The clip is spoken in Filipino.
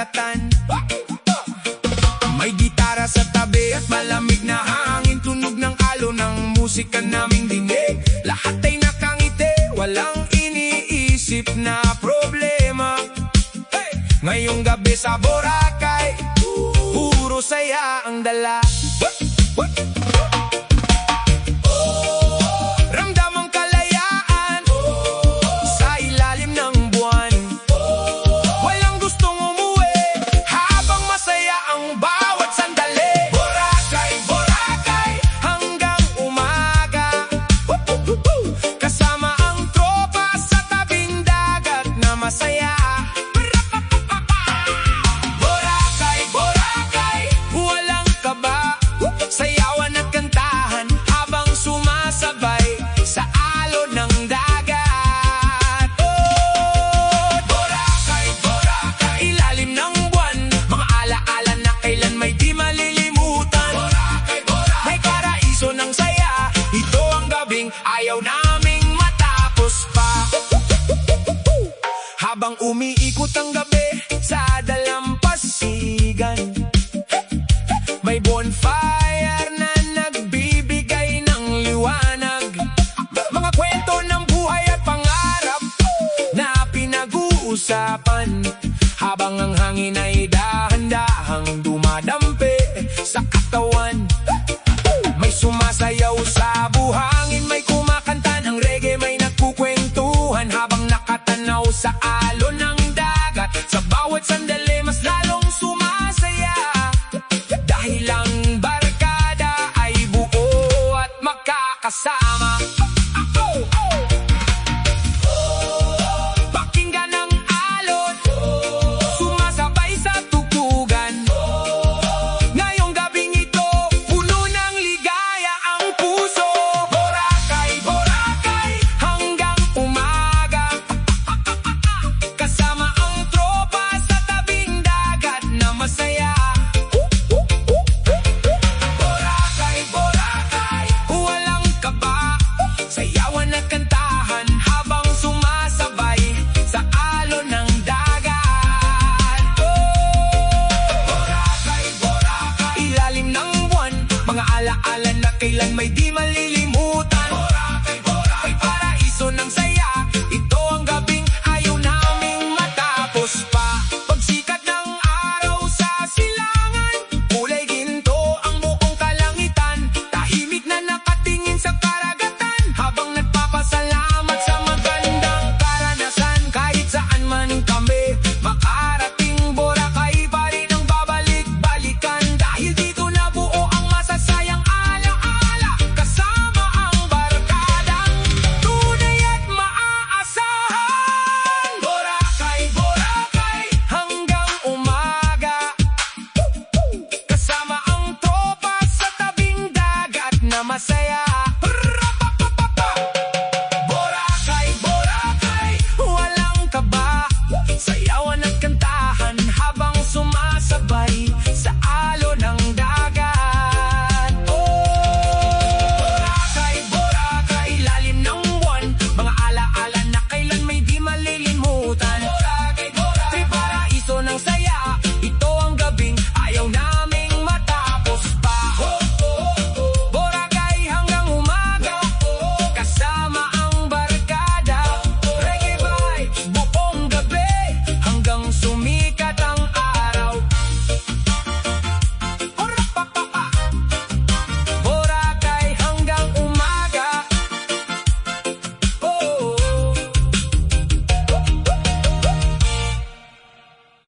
dagatan. May gitara sa tabi at malamig na hangin, tunog ng alon ng musika naming dinig. Lahat ay nakangiti, walang iniisip na problema. Ngayong gabi sa Boracay, puro saya ang dala. Ramdam ang kalayaan sa ilalim ng buwan. Walang gustong umuwi habang masaya ang bawat sandali. Boracay, Boracay, hanggang umaga. Kasama ang tropa sa tabing dagat na masaya. Boracay, Boracay, walang kaba, sayawan at kantahan habang sumasabay sa alon ng dagat. Oh, Boracay, Boracay, ilalim ng buwan, mga alaala na kailan may di malilimutan. Boracay, Boracay, may paraiso ng saya, ito ang gabing ayaw naming matapos pa. Habang umiikot ang gabi sa dalampasigan, may bonfire na nagbibigay ng liwanag. Mga kwento ng buhay at pangarap na pinag-uusapan, habang ang hangin ay dahan-dahang dumadampi sa katawan. May sumasayaw sa buhangin, may kumakanta ng reggae, may nagkukwentuhan habang nakatanaw sa alon.